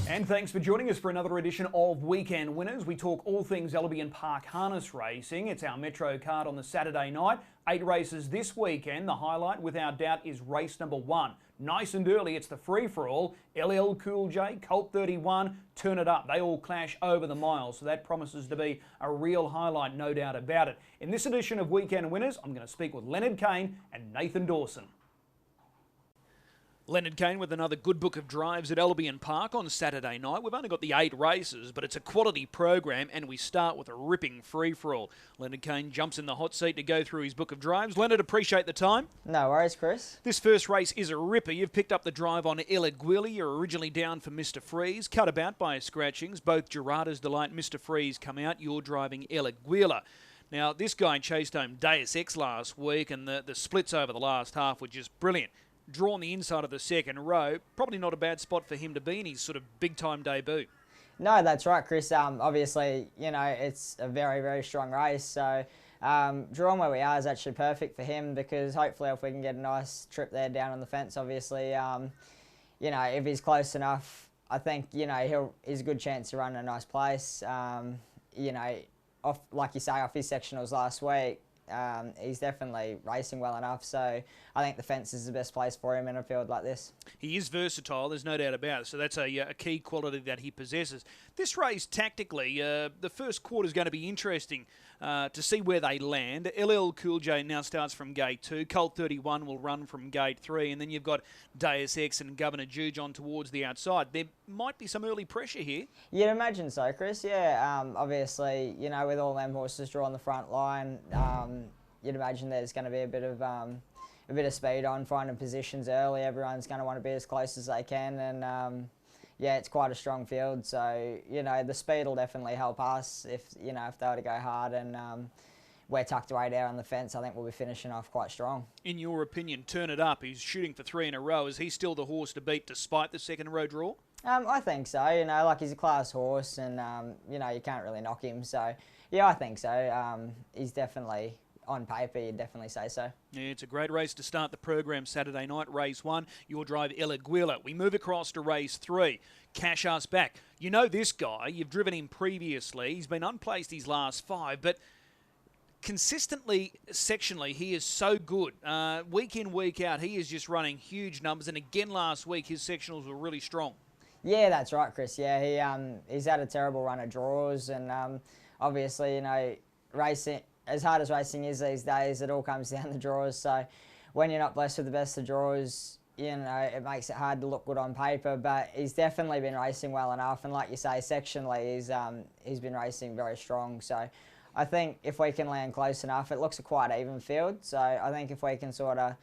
And thanks for joining us for another edition of Weekend Winners. We talk all things Albion Park harness racing. It's our Metro card on the Saturday night. 8 races this weekend. The highlight, without doubt, is race number 1. Nice and early, it's the free-for-all. LL Cool J, Colt 31, Turn It Up. They all clash over the mile, so that promises to be a real highlight, no doubt about it. In this edition of Weekend Winners, I'm going to speak with Leonard, Cain and Nathan Dawson. Leonard Cain with another good book of drives at Albion Park on Saturday night. We've only got the 8 races, but it's a quality program, and we start with a ripping free-for-all. Leonard Cain jumps in the hot seat to go through his book of drives. Leonard, appreciate the time. No worries, Chris. This first race is a ripper. You've picked up the drive on El Aguila. You're originally down for Mr. Freeze, cut about by scratchings. Both Gerardo's Delight and Mr. Freeze come out. You're driving El Aguila. Now, this guy chased home Deus Ex last week, and the splits over the last half were just brilliant. Drawn the inside of the second row, probably not a bad spot for him to be in his sort of big-time debut. No, that's right, Chris. Obviously, you know, it's a very, very strong race. So drawn where we are is actually perfect for him, because hopefully if we can get a nice trip there down on the fence, obviously, you know, if he's close enough, I think, you know, he's a good chance to run in a nice place. You know, like you say, off his sectionals last week, he's definitely racing well enough, so I think the fence is the best place for him in a field like this. He is versatile, there's no doubt about it, so that's a key quality that he possesses. This race, tactically, the first quarter is going to be interesting to see where they land. LL Cool J now starts from gate 2, Colt 31 will run from gate 3, and then you've got Deus Ex and Governor Juge on towards the outside. There might be some early pressure here. You'd imagine so, Chris, yeah. Obviously, you know, with all them horses drawing the front line, you'd imagine there's going to be a bit of speed on, finding positions early. Everyone's going to want to be as close as they can, and yeah, it's quite a strong field. So, you know, the speed will definitely help us if they were to go hard, and we're tucked away there on the fence. I think we'll be finishing off quite strong. In your opinion, Turn It Up, he's shooting for 3 in a row. Is he still the horse to beat despite the second row draw? I think so. You know, like, he's a class horse, and you know, you can't really knock him. So yeah, I think so. He's definitely, on paper, you'd definitely say so. Yeah, it's a great race to start the program Saturday night. Race 1, your drive El Aguila. We move across to race 3. Cash Us Back. You know this guy. You've driven him previously. He's been unplaced his last 5, but consistently, sectionally, he is so good. Week in, week out, he is just running huge numbers. And again last week, his sectionals were really strong. Yeah, that's right, Chris. Yeah, he's had a terrible run of draws, and obviously, you know, racing, as hard as racing is these days, it all comes down to draws. So when you're not blessed with the best of draws, you know, it makes it hard to look good on paper. But he's definitely been racing well enough, and like you say, sectionally, he's been racing very strong. So I think if we can land close enough, it looks a quite even field. So I think if we can sort of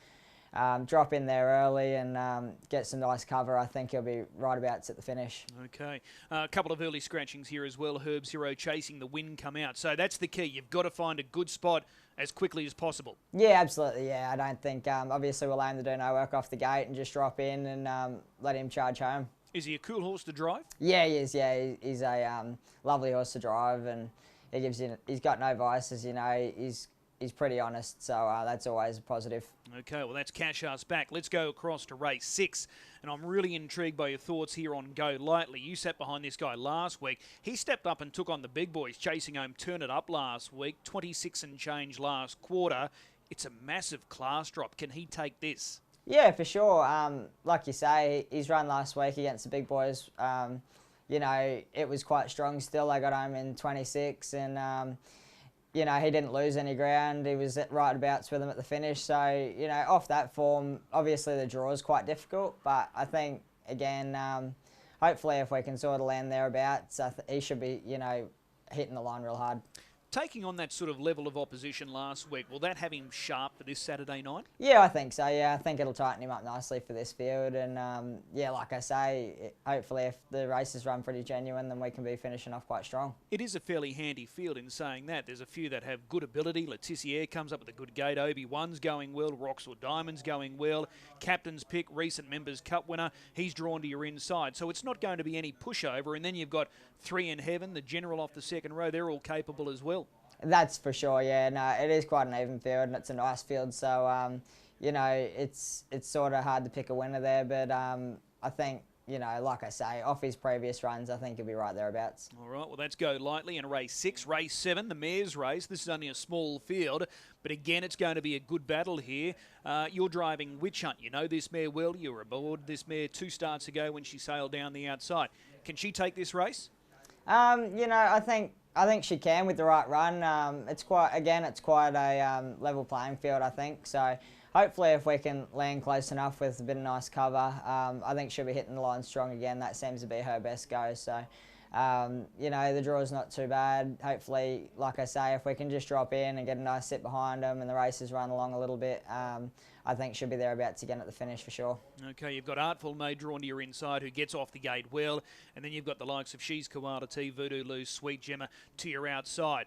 drop in there early and get some nice cover, I think he'll be right about at the finish. Okay. A couple of early scratchings here as well. Herb's Hero chasing the win come out. So that's the key. You've got to find a good spot as quickly as possible. Yeah, absolutely. Yeah, I don't think, obviously we'll aim to do no work off the gate and just drop in and let him charge home. Is he a cool horse to drive? Yeah, he is. Yeah, he's a lovely horse to drive, and he's got no vices, you know. He's pretty honest, so that's always a positive. Okay, well, that's Cash Us Back. Let's go across to race 6, and I'm really intrigued by your thoughts here on Go Lightly. You sat behind this guy last week. He stepped up and took on the big boys, chasing home Turn It Up last week, 26 and change last quarter. It's a massive class drop. Can he take this? Yeah, for sure. Like you say, his run last week against the big boys, you know, it was quite strong still. I got home in 26, and you know, he didn't lose any ground. He was at right abouts with them at the finish. So, you know, off that form, obviously the draw is quite difficult. But I think, again, hopefully if we can sort of land thereabouts, he should be, you know, hitting the line real hard. Taking on that sort of level of opposition last week, will that have him sharp for this Saturday night? Yeah, I think so. Yeah, I think it'll tighten him up nicely for this field. And, yeah, like I say, hopefully if the races run pretty genuine, then we can be finishing off quite strong. It is a fairly handy field in saying that. There's a few that have good ability. Letitia comes up with a good gate. Obi-Wan's going well. Rocks or Diamonds going well. Captain's Pick, recent Members Cup winner. He's drawn to your inside. So it's not going to be any pushover. And then you've got 3 in Heaven, the General off the second row. They're all capable as well. That's for sure, yeah. No, it is quite an even field, and it's a nice field. So, you know, it's sort of hard to pick a winner there, but I think you know, like I say, off his previous runs, I think he'll be right thereabouts. All right, well, let's go lightly in race 6. Race 7, the mares race. This is only a small field, but again, it's going to be a good battle here. You're driving Witch Hunt. You know this mare well. You were aboard this mare 2 starts ago when she sailed down the outside. Can she take this race? You know, I think she can with the right run. It's quite a level playing field, I think. So hopefully, if we can land close enough with a bit of nice cover, I think she'll be hitting the line strong again. That seems to be her best go. So, you know, the draw's not too bad. Hopefully, like I say, if we can just drop in and get a nice sit behind them and the races run along a little bit, I think she'll be thereabouts again at the finish for sure. Okay, you've got Artful Maid drawn to your inside, who gets off the gate well, and then you've got the likes of She's Koala T, Voodoo Lou, Sweet Gemma to your outside.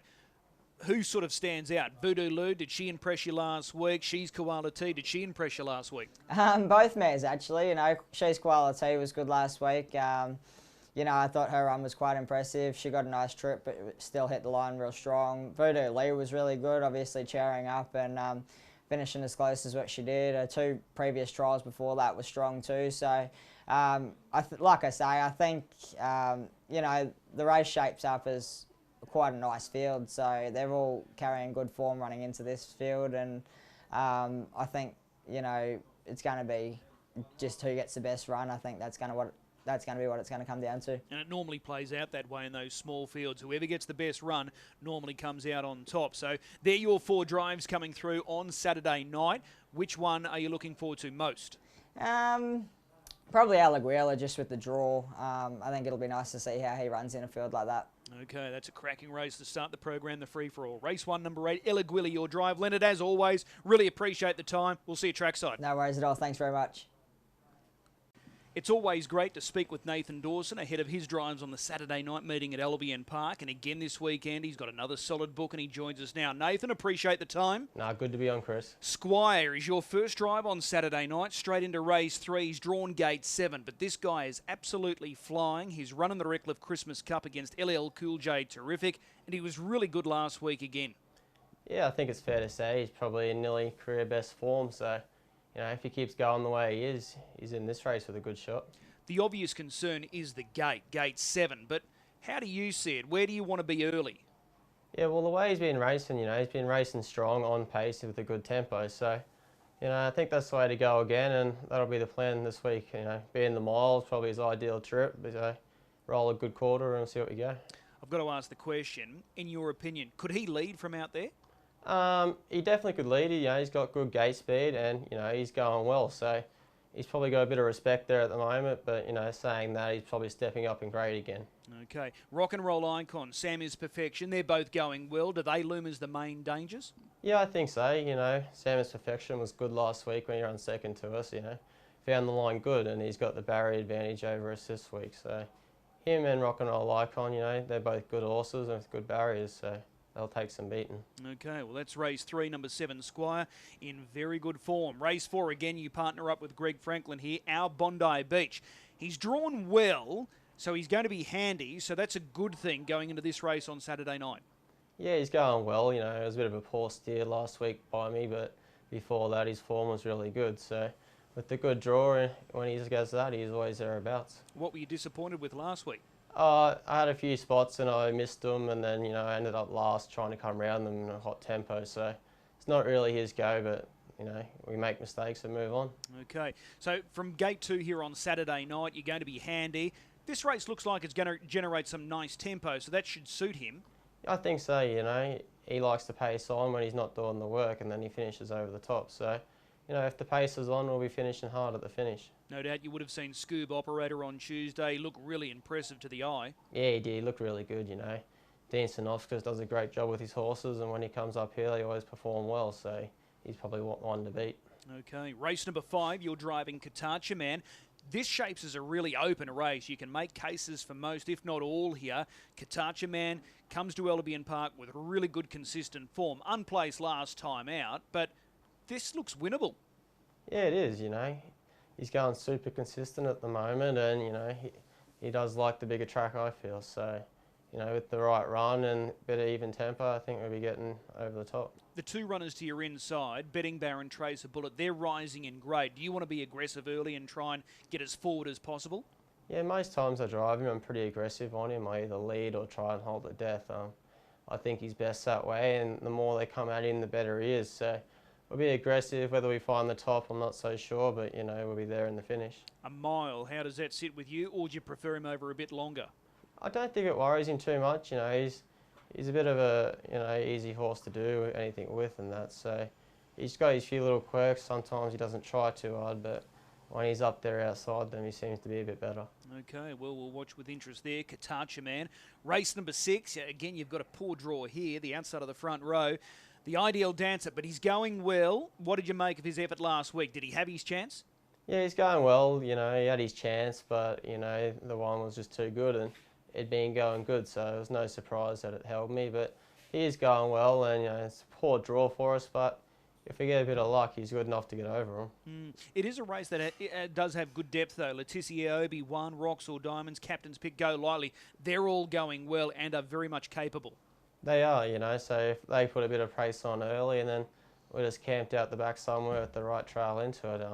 Who sort of stands out? Voodoo Lou, did she impress you last week? She's Koala T, did she impress you last week? Both mares, actually. You know, She's Koala T was good last week. You know, I thought her run was quite impressive. She got a nice trip, but still hit the line real strong. Voodoo Lee was really good, obviously cheering up and finishing as close as what she did. Her 2 previous trials before that was strong too. So, like I say, I think, you know, the race shapes up as quite a nice field. So they're all carrying good form running into this field. And I think, you know, it's going to be just who gets the best run. I think that's going to be what it's going to come down to. And it normally plays out that way in those small fields. Whoever gets the best run normally comes out on top. So they're your 4 drives coming through on Saturday night. Which one are you looking forward to most? Probably Alaguela, just with the draw. I think it'll be nice to see how he runs in a field like that. Okay, that's a cracking race to start the program, the free-for-all. Race 1, number 8, Alaguela, your drive. Leonard, as always, really appreciate the time. We'll see you trackside. No worries at all. Thanks very much. It's always great to speak with Nathan Dawson ahead of his drives on the Saturday night meeting at Albion Park. And again this weekend, he's got another solid book and he joins us now. Nathan, appreciate the time. Nah, good to be on, Chris. Squire is your first drive on Saturday night, straight into race 3. He's drawn gate 7, but this guy is absolutely flying. He's running the Redcliffe Christmas Cup against LL Cool J, terrific, and he was really good last week again. Yeah, I think it's fair to say he's probably in nearly career best form, so you know, if he keeps going the way he is, he's in this race with a good shot. The obvious concern is the gate 7, but how do you see it? Where do you want to be early? Yeah, well, the way he's been racing, you know, he's been racing strong, on pace, with a good tempo, so, you know, I think that's the way to go again, and that'll be the plan this week, you know, being the miles, probably his ideal trip, but roll a good quarter and see what we go. I've got to ask the question, in your opinion, could he lead from out there? He definitely could lead it. You know, he's got good gate speed and, you know, he's going well. So he's probably got a bit of respect there at the moment. But, you know, saying that, he's probably stepping up in grade again. Okay. Rock and Roll Icon, Sam is Perfection. They're both going well. Do they loom as the main dangers? Yeah, I think so. You know, Sam is Perfection was good last week when he ran second to us, you know. Found the line good and he's got the barrier advantage over us this week. So him and Rock and Roll Icon, you know, they're both good horses and with good barriers. So they'll take some beating. Okay, well, that's race 3, number 7, Squire, in very good form. Race 4, again, you partner up with Greg Franklin here, our Bondi Beach. He's drawn well, so he's going to be handy, so that's a good thing going into this race on Saturday night. Yeah, he's going well. You know, it was a bit of a poor steer last week by me, but before that, his form was really good. So with the good draw, when he goes that, he's always thereabouts. What were you disappointed with last week? I had a few spots and I missed them, and then, you know, I ended up last trying to come around them in a hot tempo. So it's not really his go, but, you know, we make mistakes and move on. Okay, so from gate 2 here on Saturday night, you're going to be handy. This race looks like it's going to generate some nice tempo, so that should suit him. I think so, you know. He likes to pace on when he's not doing the work, and then he finishes over the top. So, you know, if the pace is on, we'll be finishing hard at the finish. No doubt you would have seen Scoob Operator on Tuesday look really impressive to the eye. Yeah, he did. He looked really good, you know. Dean Sinofskas does a great job with his horses, and when he comes up here, they always perform well, so he's probably one to beat. Okay, race number 5, you're driving Katacha Man. This shapes as a really open race. You can make cases for most, if not all here. Katacha Man comes to Albion Park with really good, consistent form. Unplaced last time out, but this looks winnable. Yeah, it is, you know. He's going super consistent at the moment, and, you know, he does like the bigger track, I feel. So, you know, with the right run and a bit of even tempo, I think we'll be getting over the top. The 2 runners to your inside, Betting Baron, Tracer Bullet, they're rising in grade. Do you want to be aggressive early and try and get as forward as possible? Yeah, most times I drive him, I'm pretty aggressive on him. I either lead or try and hold to death. I think he's best that way, and the more they come at him, the better he is. So we'll be aggressive. Whether we find the top, I'm not so sure, but you know, we'll be there in the finish. A mile, how does that sit with you, or do you prefer him over a bit longer? I don't think it worries him too much. You know, he's a bit of a easy horse to do anything with, and that. So he's got his few little quirks. Sometimes he doesn't try too hard, but when he's up there outside them, he seems to be a bit better. Okay, well, we'll watch with interest there. Katacha Man. Race number 6. Again, you've got a poor draw here, the outside of the front row. The Ideal Dancer, but he's going well. What did you make of his effort last week? Did he have his chance? Yeah, he's going well. You know, he had his chance, but, you know, the one was just too good, and it'd been going good, so it was no surprise that it held me. But he is going well, and, you know, it's a poor draw for us, but if we get a bit of luck, he's good enough to get over him. It is a race that does have good depth, though. Leticia, Obi-Wan, Rocks or Diamonds, Captain's Pick, Go Lightly. They're all going well and are very much capable. They are, you know, so if they put a bit of pace on early and then we're just camped out the back somewhere at the right trail into it,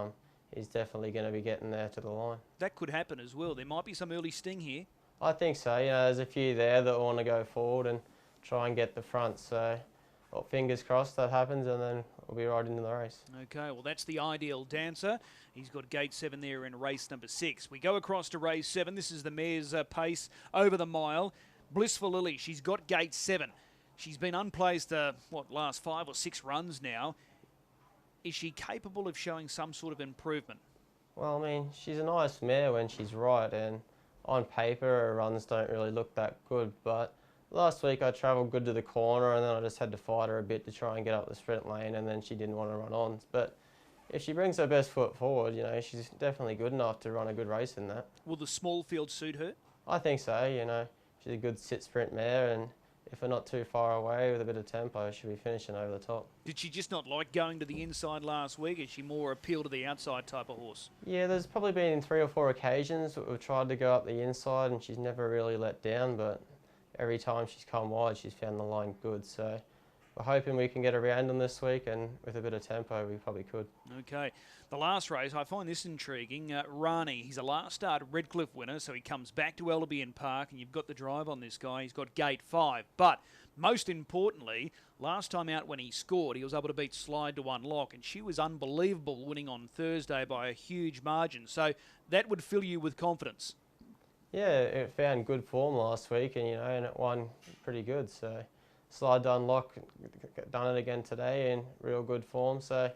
he's definitely going to be getting there to the line. That could happen as well. There might be some early sting here. I think so. You know, there's a few there that want to go forward and try and get the front, so well, fingers crossed that happens, and then we'll be right into the race. Okay, well, that's the Ideal Dancer. He's got gate 7 there in race number 6. We go across to race 7. This is the mare's pace over the mile. Blissful Lily, she's got gate 7. She's been unplaced, last 5 or 6 runs now. Is she capable of showing some sort of improvement? Well, I mean, she's a nice mare when she's right, and on paper her runs don't really look that good, but last week I travelled good to the corner, and then I just had to fight her a bit to try and get up the sprint lane, and then she didn't want to run on. But if she brings her best foot forward, you know, she's definitely good enough to run a good race in that. Will the small field suit her? I think so, you know. She's a good sit sprint mare, and if we're not too far away with a bit of tempo, she'll be finishing over the top. Did she just not like going to the inside last week? Is she more appeal to the outside type of horse? Yeah, there's probably been 3 or 4 occasions that we've tried to go up the inside, and she's never really let down, but every time she's come wide, she's found the line good. So we're hoping we can get around them this week, and with a bit of tempo, we probably could. Okay. The last race, I find this intriguing. Rani, he's a last start Redcliffe winner, so he comes back to Albion Park, and you've got the drive on this guy. He's got gate 5. But most importantly, last time out when he scored, he was able to beat Slide to unlock, and she was unbelievable, winning on Thursday by a huge margin. So that would fill you with confidence. Yeah, it found good form last week, and you know, and it won pretty good. So Slide to unlock, done it again today in real good form. So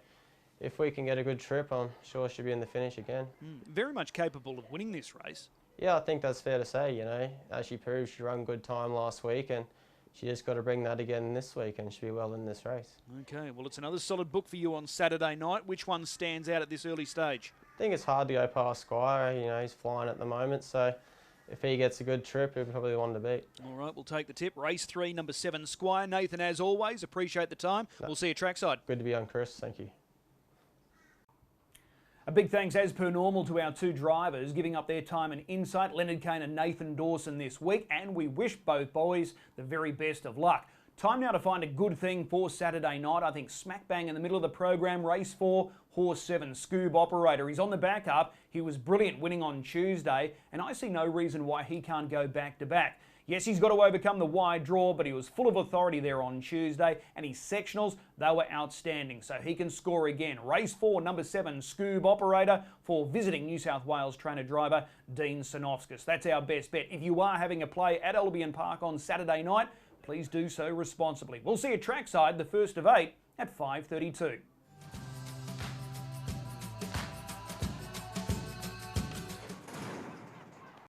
if we can get a good trip, I'm sure she'll be in the finish again. Very much capable of winning this race. Yeah, I think that's fair to say, you know. As she proved, she ran good time last week, and she just got to bring that again this week, and she'll be well in this race. Okay, well, it's another solid book for you on Saturday night. Which one stands out at this early stage? I think it's hard to go past Squire. You know, he's flying at the moment, so if he gets a good trip, he'll probably the one to beat. All right, we'll take the tip. Race 3, number 7, Squire. Nathan, as always, appreciate the time. We'll see you trackside. Good to be on, Chris. Thank you. A big thanks, as per normal, to our 2 drivers giving up their time and insight, Leonard Cain and Nathan Dawson this week, and we wish both boys the very best of luck. Time now to find a good thing for Saturday night. I think smack bang in the middle of the program, race 4, horse 7, Scoob Operator. He's on the back up. He was brilliant winning on Tuesday, and I see no reason why he can't go back to back. Yes, he's got to overcome the wide draw, but he was full of authority there on Tuesday, and his sectionals, they were outstanding, so he can score again. Race 4, number 7, Scoob Operator, for visiting New South Wales trainer-driver Dean Sinofskis. That's our best bet. If you are having a play at Albion Park on Saturday night, please do so responsibly. We'll see you trackside, the first of 8 at 5:32.